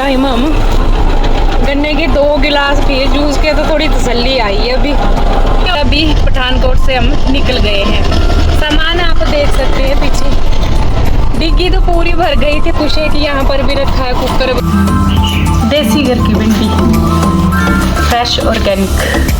Time हम गन्ने के 2 गिलास पिए जूस के, तो थोड़ी तसल्ली आई है। अभी पठानकोट से हम निकल गए हैं। सामान आप देख सकते हैं पीछे, डिग्गी तो पूरी भर गई थी। कुछ एक यहाँ पर भी रखा है कुकर, देसी घर की भिंडी, fresh organic.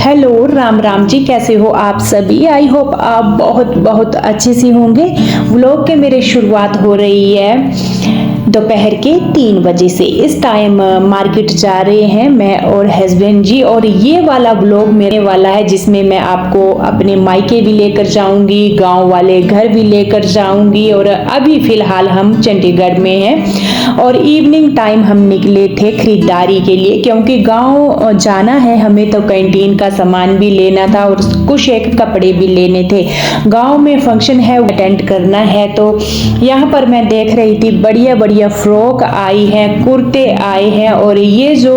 Hello, Ram Ram ji, कैसे हो आप सभी। आई होप आप बहुत बहुत अच्छे से होंगे। व्लॉग के मेरे शुरुआत हो रही है दोपहर के 3 बजे से। इस टाइम मार्केट जा रहे हैं मैं और हस्बैंड जी, और ये वाला व्लॉग मेरे वाला है जिसमें मैं आपको अपने मायके भी लेकर जाऊंगी, गांव वाले घर भी लेकर जाऊंगी। और अभी फिलहाल हम चंडीगढ़ में हैं और इवनिंग टाइम हम निकले थे खरीदारी के लिए, क्योंकि गांव जाना है हमें, तो कैंटीन का सामान भी लेना था और कुछ एक कपड़े भी लेने थे। गांव में फंक्शन है, अटेंड करना है। तो यहाँ पर मैं देख रही थी बढ़िया बढ़िया फ्रॉक आई है, कुर्ते आए हैं। और ये जो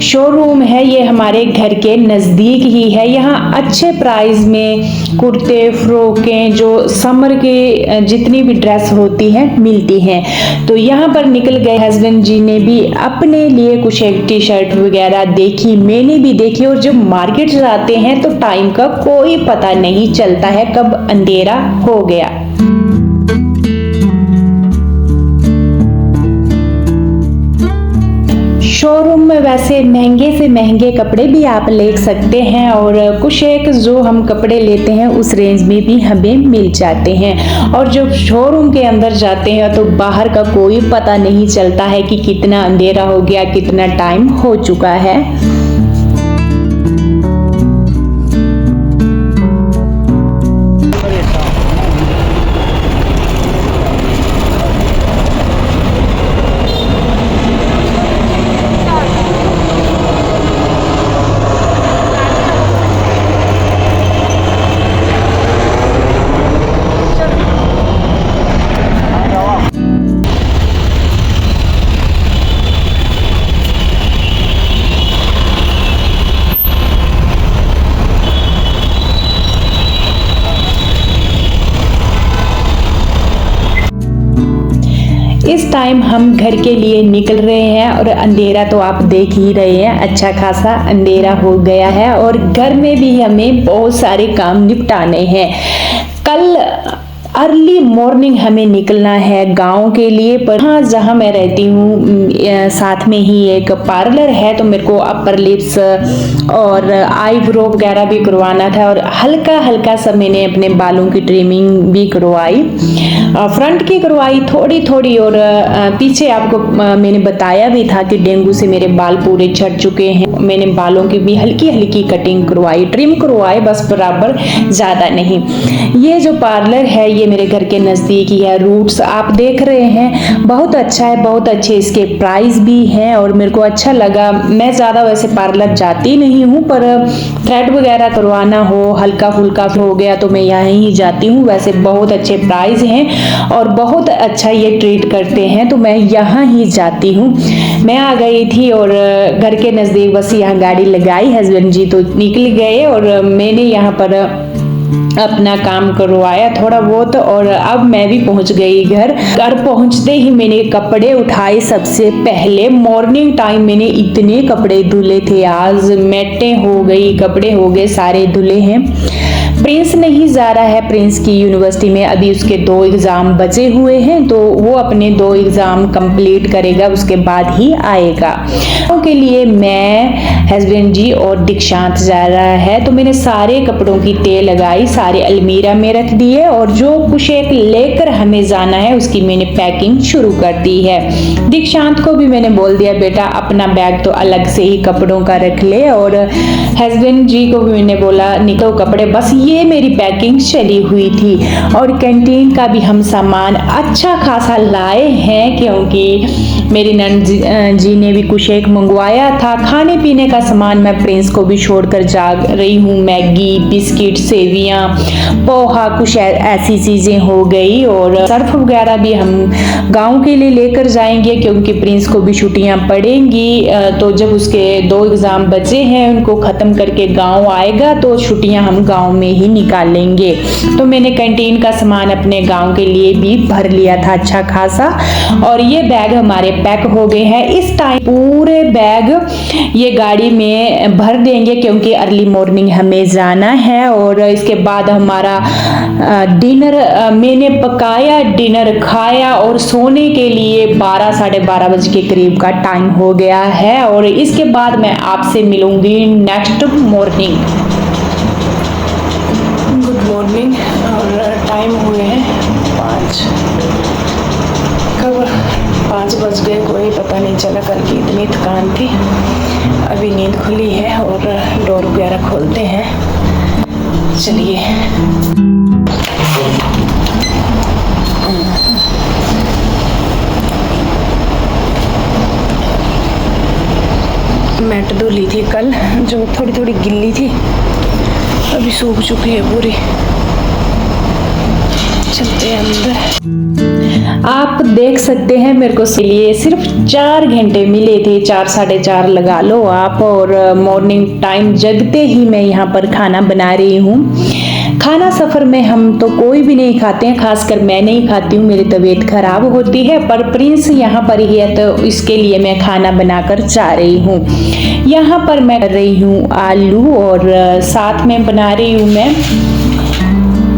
शोरूम है ये हमारे घर के नज़दीक ही है। यहाँ अच्छे प्राइस में कुर्ते, फ्रॉकें, जो समर के जितनी भी ड्रेस होती है मिलती हैं। तो यहाँ पर निकल गए। हस्बैंड जी ने भी अपने लिए कुछ एक टी शर्ट वगैरह देखी, मैंने भी देखी। और जब मार्केट जाते हैं तो टाइम का कोई पता नहीं चलता है कब अंधेरा हो गया। शोरूम में वैसे महंगे से महंगे कपड़े भी आप ले सकते हैं, और कुछ एक जो हम कपड़े लेते हैं उस रेंज में भी हमें मिल जाते हैं। और जब शोरूम के अंदर जाते हैं तो बाहर का कोई पता नहीं चलता है कि कितना अंधेरा हो गया, कितना टाइम हो चुका है। इस टाइम हम घर के लिए निकल रहे हैं और अंधेरा तो आप देख ही रहे हैं, अच्छा खासा अंधेरा हो गया है। और घर में भी हमें बहुत सारे काम निपटाने हैं। कल अर्ली मॉर्निंग हमें निकलना है गांव के लिए। पर हाँ, जहाँ मैं रहती हूँ साथ में ही एक पार्लर है, तो मेरे को अपर लिप्स और आईब्रो वगैरह भी करवाना था। और हल्का हल्का सा मैंने अपने बालों की ट्रिमिंग भी करवाई, फ्रंट की करवाई थोड़ी थोड़ी। और पीछे आपको मैंने बताया भी था कि डेंगू से मेरे बाल पूरे झड़ चुके हैं। मैंने बालों की भी हल्की हल्की कटिंग करवाई, ट्रिम करवाए, बस बराबर, ज़्यादा नहीं। ये जो पार्लर है ये मेरे घर के नज़दीक ही है। रूट्स आप देख रहे हैं, बहुत अच्छा है, बहुत अच्छे इसके प्राइस भी हैं। और मेरे को अच्छा लगा। मैं ज़्यादा वैसे पार्लर जाती नहीं हूँ, पर थ्रेड वगैरह करवाना हो, हल्का फुल्का हो गया तो मैं यहाँ ही जाती हूँ। वैसे बहुत अच्छे प्राइस हैं और बहुत अच्छा ये ट्रीट करते हैं, तो मैं यहाँ ही जाती हूँ। मैं आ गई थी और घर के नज़दीक बस यहाँ गाड़ी लगाई, हस्बैंड जी तो निकल गए और मैंने यहाँ पर अपना काम करवाया थोड़ा बहुत। और अब मैं भी पहुंच गई घर। घर पहुंचते ही मैंने कपड़े उठाए। सबसे पहले मॉर्निंग टाइम मैंने इतने कपड़े धुले थे, आज मैटें हो गई, कपड़े हो गए, सारे धुले हैं। प्रिंस नहीं जा रहा है प्रिंस की यूनिवर्सिटी में, अभी उसके 2 एग्ज़ाम बचे हुए हैं, तो वो अपने 2 एग्ज़ाम कंप्लीट करेगा, उसके बाद ही आएगा। के लिए मैं, हस्बैंड जी और दीक्षांत जा रहा है। तो मैंने सारे कपड़ों की तय लगाई, सारे अलमीरा में रख दिए, और जो कुछ एक लेकर हमें जाना है उसकी मैंने पैकिंग शुरू कर दी है। दीक्षांत को भी मैंने बोल दिया, बेटा अपना बैग तो अलग से ही कपड़ों का रख ले। और हस्बैंड जी को भी मैंने बोला, निकलो कपड़े, बस ये मेरी पैकिंग चली हुई थी। और कैंटीन का भी हम सामान अच्छा खासा लाए हैं, क्योंकि मेरी नंद जी ने भी कुछ एक मंगवाया था। खाने पीने का सामान मैं प्रिंस को भी छोड़कर जा रही हूँ। मैगी, बिस्किट, सेवियाँ, पोहा, कुछ ऐसी चीज़ें हो गई। और सर्फ वगैरह भी हम गांव के लिए लेकर जाएंगे क्योंकि प्रिंस को भी छुट्टियां पड़ेंगी। तो जब उसके 2 एग्ज़ाम बचे हैं उनको ख़त्म करके गांव आएगा तो छुट्टियां हम गांव में ही निकालेंगे। तो मैंने कैंटीन का सामान अपने गांव के लिए भी भर लिया था अच्छा खासा। और ये बैग हमारे पैक हो गए हैं। इस टाइम पूरे बैग ये गाड़ी में भर देंगे क्योंकि अर्ली मॉर्निंग हमें जाना है। और इसके बाद हमारा डिनर मैंने पकाया, डिनर खाया और सोने के लिए 12 साढ़े 12 बजे के करीब का टाइम हो गया है। और इसके बाद मैं आपसे मिलूंगी नेक्स्ट मॉर्निंग। Good morning. और टाइम हुए हैं 5, कब 5 बज गए कोई पता नहीं चला। कल की इतनी थकान थी। अभी नींद खुली है और डोर वगैरह खोलते हैं। चलिए मैट धुली थी कल जो थोड़ी थोड़ी गिल्ली थी, अभी सूख चुकी है पूरी। चलते हैं अंदर। आप देख सकते हैं मेरे को लिए सिर्फ 4 घंटे मिले थे, 4 साढ़े 4 लगा लो आप। और मॉर्निंग टाइम जगते ही मैं यहाँ पर खाना बना रही हूँ। खाना सफ़र में हम तो कोई भी नहीं खाते हैं, खासकर मैं नहीं खाती हूँ, मेरी तबीयत खराब होती है। पर प्रिंस यहाँ पर ही है तो इसके लिए मैं खाना बनाकर जा रही हूँ। यहाँ पर मैं कर रही हूँ आलू और साथ में बना रही हूँ मैं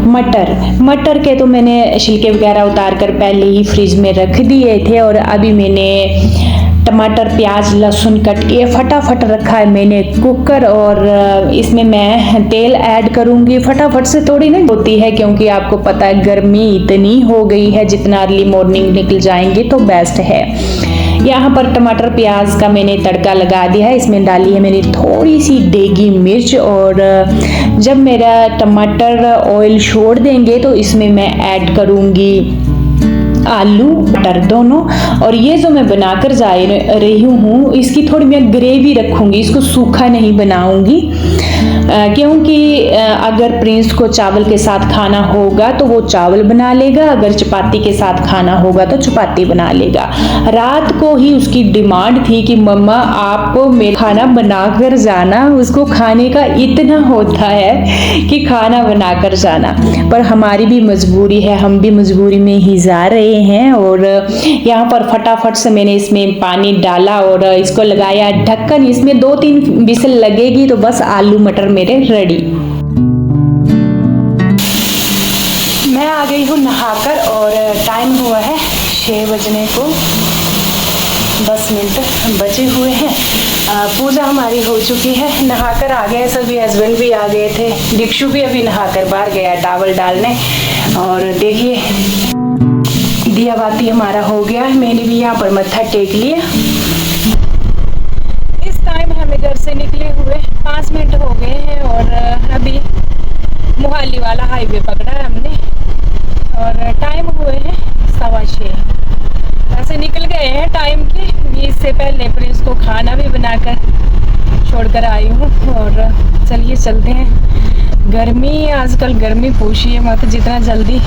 मटर के तो मैंने छिलके वगैरह उतार कर पहले ही फ्रिज में रख दिए थे। और अभी मैंने टमाटर, प्याज, लहसुन कट के फटाफट रखा है मैंने कुकर। और इसमें मैं तेल ऐड करूंगी। फटाफट से थोड़ी नहीं होती है क्योंकि आपको पता है गर्मी इतनी हो गई है, जितना अर्ली मॉर्निंग निकल जाएंगे तो बेस्ट है। यहाँ पर टमाटर प्याज का मैंने तड़का लगा दिया है। इसमें डाली है मैंने थोड़ी सी देगी मिर्च। और जब मेरा टमाटर ऑयल छोड़ देंगे तो इसमें मैं ऐड करूँगी आलू मटर दोनों। और ये जो मैं बनाकर जा रही हूँ इसकी थोड़ी मैं ग्रेवी रखूँगी, इसको सूखा नहीं बनाऊँगी क्योंकि अगर प्रिंस को चावल के साथ खाना होगा तो वो चावल बना लेगा, अगर चपाती के साथ खाना होगा तो चपाती बना लेगा। रात को ही उसकी डिमांड थी कि मम्मा आप मेरा खाना बनाकर जाना, उसको खाने का इतना होता है कि खाना बनाकर जाना। पर हमारी भी मजबूरी है, हम भी मजबूरी में ही जा रहे हैं। और यहाँ पर फटाफट से मैंने इसमें पानी डाला और इसको लगाया ढक्कन। इसमें 2-3 विसल लगेगी तो बस आलू मटर मेरे रेडी। मैं आ गई हूँ नहाकर और टाइम हुआ है 6 बजने को 10 मिनट बचे हुए हैं। पूजा हमारी हो चुकी है, नहाकर आ गए सभी, हस्बैंड भी आ गए थे, दीक्षु भी अभी नहाकर बाहर गया टावल डालने। और देखिए दिया बाती हमारा हो गया, मैंने भी यहाँ पर मत्था टेक लिया। इस टाइम हमें घर से निकले हुए 5 मिनट हो गए हैं और अभी मोहाली वाला हाईवे पकड़ा है हमने। और टाइम हुए हैं 6:15। ऐसे निकल गए हैं टाइम के। इससे पहले प्रिंस को खाना भी बनाकर छोड़कर आई हूँ। और चलिए चलते हैं। गर्मी आजकल गर्मी पूछिए मत, जितना जल्दी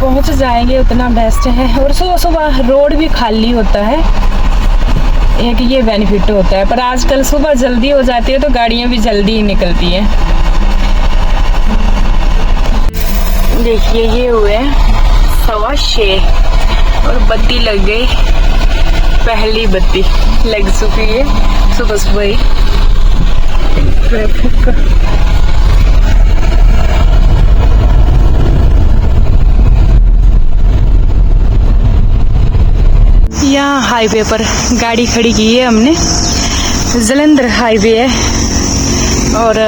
पहुँच जाएंगे उतना बेस्ट है। और सुबह सुबह रोड भी खाली होता है, एक ये बेनिफिट होता है। पर आजकल सुबह जल्दी हो जाती है तो गाड़ियाँ भी जल्दी ही निकलती हैं। देखिए ये हुए 6:15 और बत्ती लग गई, पहली बत्ती लग चुकी है सुबह सुबह ही। ट्रैफिक का यहाँ हाईवे पर गाड़ी खड़ी की है हमने, जलंधर हाईवे है। और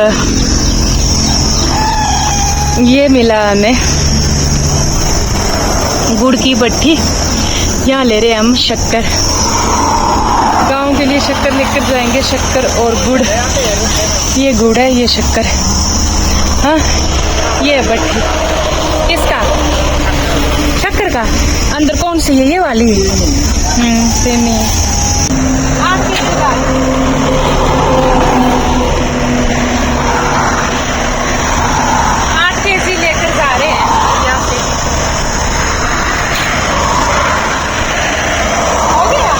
ये मिला हमें गुड़ की भट्टी, यहाँ ले रहे हैं हम शक्कर। गांव के लिए शक्कर लेकर जाएंगे, शक्कर और गुड़। ये गुड़ है, ये शक्कर। हाँ ये भट्टी किसका? शक्कर का। अंदर कौन सी है? ये वाली। सेम ही है। 8 केजी का 8 केजी लेकर जा रहे हैं यहाँ से। हो गया।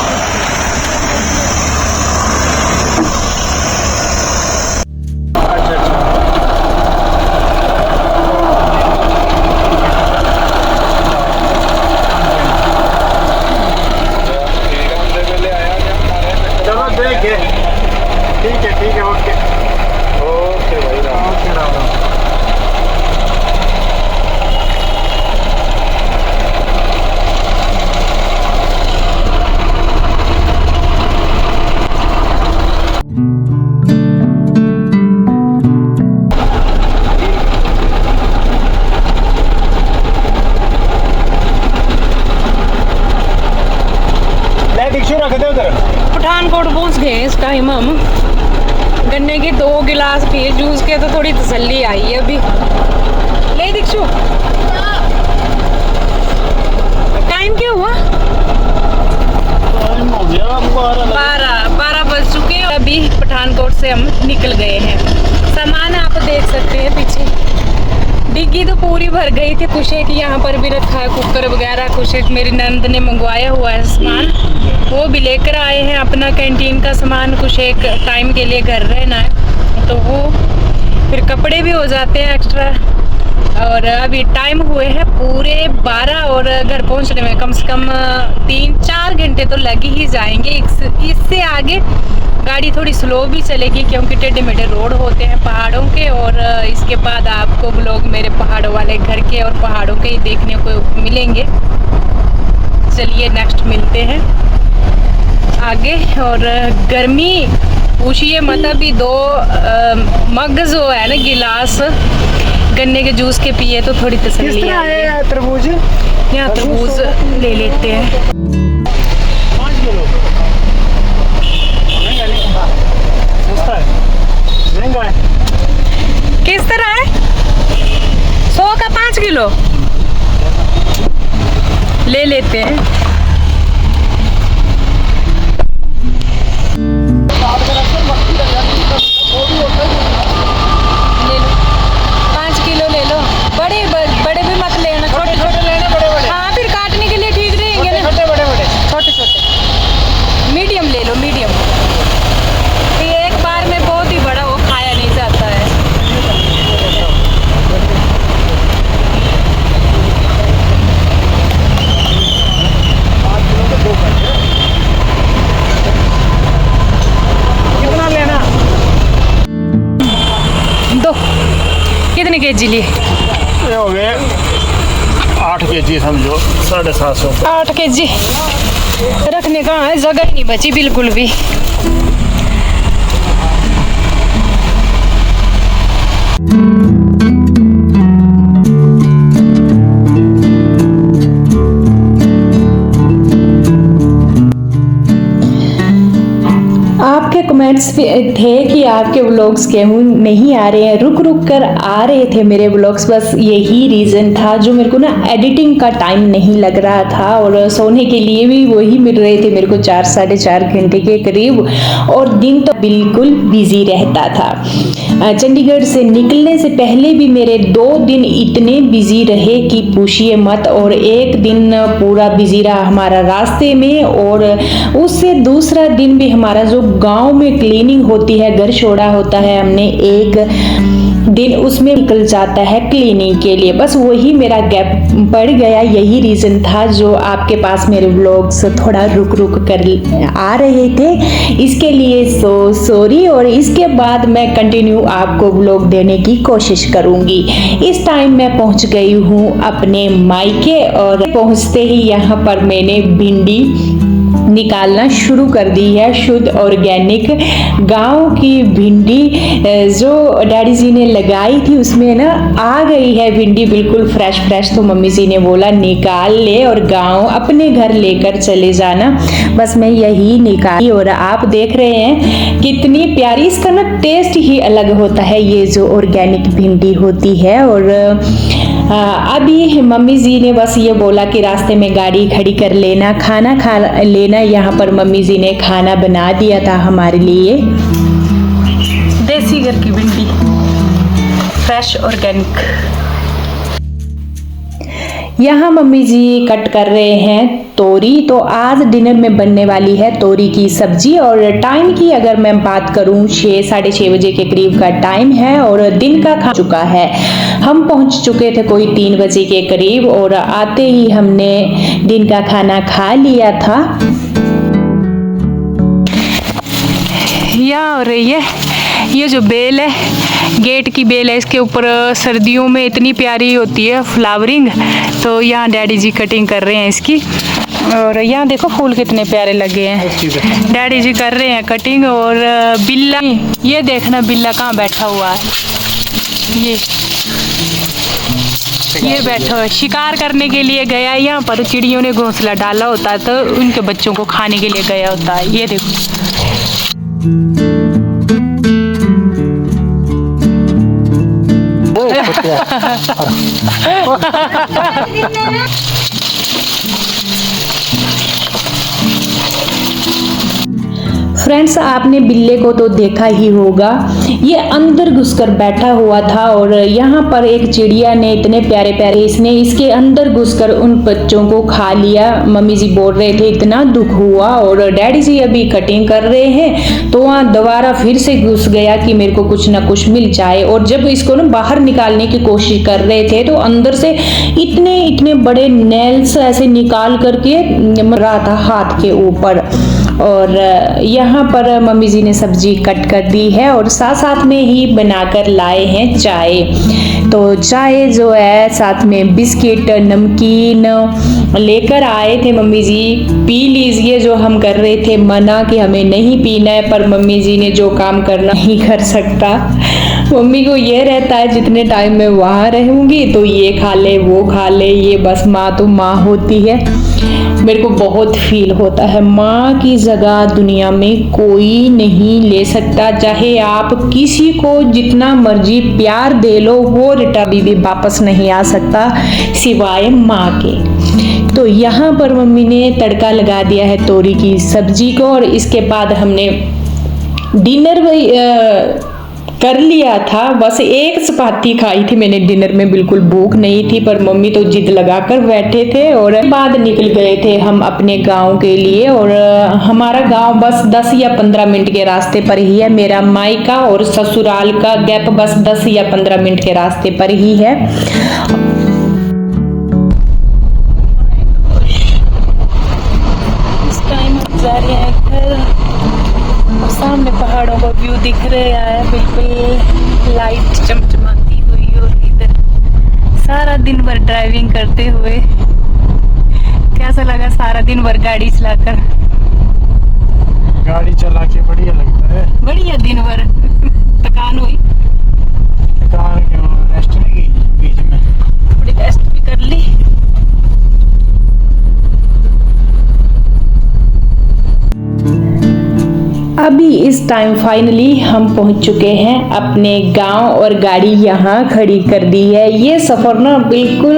चलो देखे ठीक है ओके भाई राम। रख दे उधर। पठानकोट पहुंच गए इस टाइम हम। गन्ने के 2 गिलास पिए जूस के, तो थोड़ी तसल्ली आई है अभी। ले दीक्षु, टाइम क्या हुआ? टाइम हो गया 12 बज चुके हैं। अभी पठानकोट से हम निकल गए हैं। सामान आप देख सकते हैं पीछे। डिग्गी तो पूरी भर गई थी। कुछ एक यहाँ पर भी रखा है, कुकर वगैरह। कुछ एक मेरी नंद ने मंगवाया हुआ है सामान, वो भी लेकर आए हैं। अपना कैंटीन का सामान कुछ एक टाइम के लिए घर रहना है, तो वो फिर कपड़े भी हो जाते हैं एक्स्ट्रा। और अभी टाइम हुए हैं पूरे 12 और घर पहुंचने में कम से कम 3-4 घंटे तो लग ही जाएंगे। इससे आगे गाड़ी थोड़ी स्लो भी चलेगी, क्योंकि टेढ़े मेढ़े रोड होते हैं पहाड़ों के। और इसके बाद आपको ब्लॉग मेरे पहाड़ों वाले घर के और पहाड़ों के ही देखने को मिलेंगे। चलिए नेक्स्ट मिलते हैं आगे। और गर्मी पूछिए मत। अभी 2 मग जो है ना गिलास गन्ने के जूस के पिए तो थोड़ी तसल्ली आई है। तरबूज यहाँ तरबूज ले लेते हैं। 5 किलो महंगा है। किस तरह है? 100 का 5 किलो ले लेते हैं। ले लो 5 किलो ले लो। बड़े भी मत लेना, छोटे लेने बड़े। हाँ, फिर काटने के लिए ठीक रहेंगे ना। छोटे मीडियम ले लो, मीडियम। एक बार में बहुत ही बड़ा वो खाया नहीं जाता है। कितना लेना? 2 कितने केजी लिए? ये हो गए 8 केजी समझो, 750। 8 केजी रखने का है, जगह ही नहीं बची बिल्कुल भी। आपके कमेंट्स थे कि आपके व्लॉग्स क्यों नहीं आ रहे हैं, रुक रुक कर आ रहे थे मेरे व्लॉग्स। बस यही रीज़न था, जो मेरे को ना एडिटिंग का टाइम नहीं लग रहा था। और सोने के लिए भी वही मिल रहे थे मेरे को 4-4.5 घंटे के करीब। और दिन तो बिल्कुल बिजी रहता था। चंडीगढ़ से निकलने से पहले भी मेरे 2 दिन इतने बिजी रहे कि पूछिए मत। और एक दिन पूरा बिजी रहा हमारा रास्ते में, और उससे दूसरा दिन भी हमारा जो गांव में क्लीनिंग होती है, घर छोड़ा होता है हमने, एक दिन उसमें निकल जाता है क्लीनिंग के लिए। बस वही मेरा गैप पड़ गया। यही रीज़न था जो आपके पास मेरे व्लॉग्स थोड़ा रुक रुक कर आ रहे थे, इसके लिए सॉरी। और इसके बाद मैं कंटिन्यू आपको व्लॉग देने की कोशिश करूंगी। इस टाइम मैं पहुंच गई हूं अपने मायके, और पहुंचते ही यहाँ पर मैंने भिंडी निकालना शुरू कर दी है। शुद्ध ऑर्गेनिक गांव की भिंडी जो डैडी जी ने लगाई थी, उसमें ना आ गई है भिंडी बिल्कुल फ्रेश फ्रेश। तो मम्मी जी ने बोला निकाल ले और गांव अपने घर लेकर चले जाना। बस मैं यही निकाली, और आप देख रहे हैं कितनी प्यारी। इसका ना टेस्ट ही अलग होता है, ये जो ऑर्गेनिक भिंडी होती है। और अभी मम्मी जी ने बस ये बोला कि रास्ते में गाड़ी खड़ी कर लेना, खाना खा लेना। यहाँ पर मम्मी जी ने खाना बना दिया था हमारे लिए। देसी घर की भिंडी, फ्रेश ऑर्गेनिक। यहाँ मम्मी जी कट कर रहे हैं तोरी। तो आज डिनर में बनने वाली है तोरी की सब्जी। और टाइम की अगर मैं बात करूँ 6 साढ़े 6 बजे के करीब का टाइम है और दिन का खा चुका है। हम पहुँच चुके थे कोई 3 बजे के करीब और आते ही हमने दिन का खाना खा लिया था। यहाँ हो रही है ये जो बेल है, गेट की बेल है, इसके ऊपर सर्दियों में इतनी प्यारी होती है फ्लावरिंग। तो यहाँ डैडी जी कटिंग कर रहे हैं इसकी। और यहाँ देखो फूल कितने प्यारे लगे हैं। डैडी जी कर रहे हैं कटिंग। और बिल्ला, ये देखना बिल्ला कहाँ बैठा हुआ है। ये बैठा हुआ है, शिकार करने के लिए गया है। यहाँ पर चिड़ियों ने घोंसला डाला होता है तो उनके बच्चों को खाने के लिए गया होता है। ये देखो। फ्रेंड्स, आपने बिल्ले को तो देखा ही होगा, ये अंदर घुसकर बैठा हुआ था। और यहाँ पर एक चिड़िया ने इतने प्यारे प्यारे इसने इसके अंदर घुसकर उन बच्चों को खा लिया। मम्मी जी बोल रहे थे इतना दुख हुआ। और डैडी जी अभी कटिंग कर रहे हैं तो वहाँ दोबारा फिर से घुस गया कि मेरे को कुछ ना कुछ मिल जाए। और जब इसको ना बाहर निकालने की कोशिश कर रहे थे तो अंदर से इतने इतने बड़े नेल्स ऐसे निकाल करके मर रहा था हाथ के ऊपर। और यहाँ पर मम्मी जी ने सब्जी कट कर दी है और साथ साथ में ही बनाकर लाए हैं चाय। तो चाय जो है साथ में बिस्किट नमकीन लेकर आए थे मम्मी जी। पी लीजिए, जो हम कर रहे थे मना कि हमें नहीं पीना है, पर मम्मी जी ने जो काम करना नहीं कर सकता। मम्मी को ये रहता है जितने टाइम में वहाँ रहूँगी तो ये खा ले वो खा ले, ये बस माँ तो माँ होती है। मेरे को बहुत फील होता है, माँ की जगह दुनिया में कोई नहीं ले सकता। चाहे आप किसी को जितना मर्जी प्यार दे लो, वो रिटर्न भी वापस नहीं आ सकता सिवाय माँ के। तो यहाँ पर मम्मी ने तड़का लगा दिया है तोरी की सब्जी को। और इसके बाद हमने डिनर कर लिया था। बस एक चपाती खाई थी मैंने डिनर में, बिल्कुल भूख नहीं थी, पर मम्मी तो जिद लगाकर बैठे थे। और बाद निकल गए थे हम अपने गांव के लिए। और हमारा गांव बस 10 या 15 मिनट के रास्ते पर ही है। मेरा मायका और ससुराल का गैप बस 10 या 15 मिनट के रास्ते पर ही है। इस टाइम जा रहे हैं घर। सामने पहाड़ों का व्यू दिख रहा है, बिल्कुल लाइट चमचमाती हुई। और इधर सारा दिन भर ड्राइविंग करते हुए कैसा लगा? सारा दिन भर गाड़ी चलाकर, गाड़ी चला के बढ़िया लगता है। बढ़िया दिन भर। थकान हुई? थकान क्यों, रेस्ट नहीं की बीच में, थोड़ी रेस्ट भी कर ली। अभी इस टाइम फाइनली हम पहुंच चुके हैं अपने गांव और गाड़ी यहाँ खड़ी कर दी है। ये सफ़र ना बिल्कुल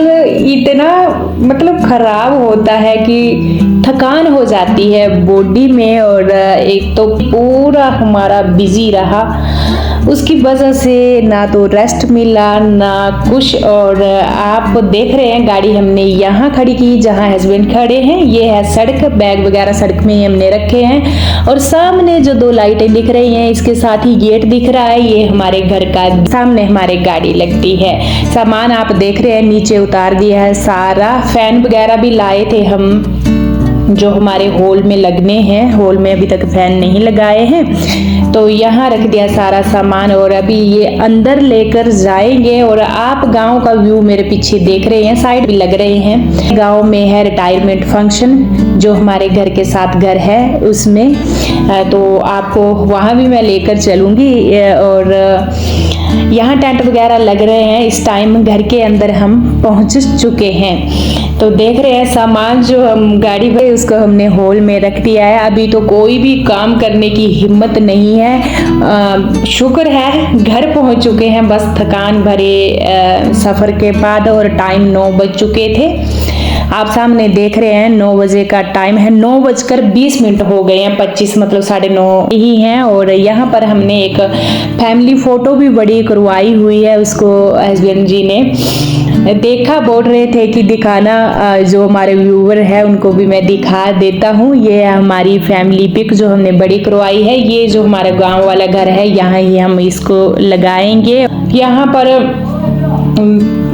इतना मतलब ख़राब होता है कि थकान हो जाती है बॉडी में। और एक तो पूरा हमारा बिजी रहा, उसकी वजह से ना तो रेस्ट मिला ना कुछ। और आप देख रहे हैं गाड़ी हमने यहाँ खड़ी की जहाँ हस्बैंड खड़े हैं। ये है सड़क, बैग वगैरह सड़क में ही हमने रखे हैं। और सामने जो 2 लाइटें दिख रही हैं, इसके साथ ही गेट दिख रहा है, ये हमारे घर का सामने हमारे गाड़ी लगती है। सामान आप देख रहे हैं नीचे उतार दिया है सारा। फैन वगैरह भी लाए थे हम जो हमारे हॉल में लगने हैं, हॉल में अभी तक फैन नहीं लगाए हैं। तो यहाँ रख दिया सारा सामान और अभी ये अंदर लेकर जाएंगे। और आप गांव का व्यू मेरे पीछे देख रहे हैं, साइड भी लग रहे हैं। गांव में है रिटायरमेंट फंक्शन, जो हमारे घर के साथ घर है उसमें, तो आपको वहाँ भी मैं लेकर चलूँगी। और यहाँ टेंट वगैरह लग रहे हैं। इस टाइम घर के अंदर हम पहुँच चुके हैं। तो देख रहे हैं सामान जो हम गाड़ी में उसको हमने हॉल में रख दिया है। अभी तो कोई भी काम करने की हिम्मत नहीं है। शुक्र है घर पहुंच चुके हैं बस थकान भरे सफ़र के बाद, और टाइम 9 बज चुके थे। आप सामने देख रहे हैं 9 बजे का टाइम है, 9:20 हो गए हैं, 25 मतलब 9:30 ही हैं। और यहाँ पर हमने एक फैमिली फ़ोटो भी बड़ी करवाई हुई है, उसको हस्बैंड जी ने देखा, बोल रहे थे कि दिखाना, जो हमारे व्यूवर है उनको भी मैं दिखा देता हूँ। ये हमारी फैमिली पिक जो हमने बड़ी करवाई है। ये जो हमारा गांव वाला घर है यहाँ ही हम इसको लगाएंगे। यहाँ पर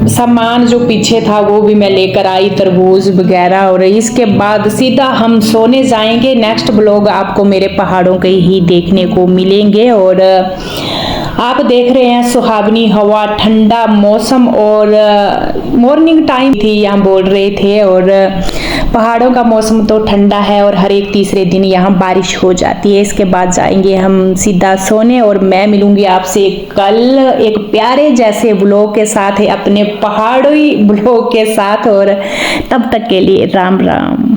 सामान जो पीछे था वो भी मैं लेकर आई, तरबूज वगैरह। और इसके बाद सीधा हम सोने जाएंगे। नेक्स्ट ब्लॉग आपको मेरे पहाड़ों के ही देखने को मिलेंगे। और आप देख रहे हैं सुहावनी हवा, ठंडा मौसम, और मॉर्निंग टाइम थी यहाँ बोल रहे थे। और पहाड़ों का मौसम तो ठंडा है और हर एक तीसरे दिन यहाँ बारिश हो जाती है। इसके बाद जाएंगे हम सीधा सोने, और मैं मिलूंगी आपसे कल एक प्यारे जैसे ब्लॉग के साथ, अपने पहाड़ी ब्लॉग के साथ। और तब तक के लिए राम राम।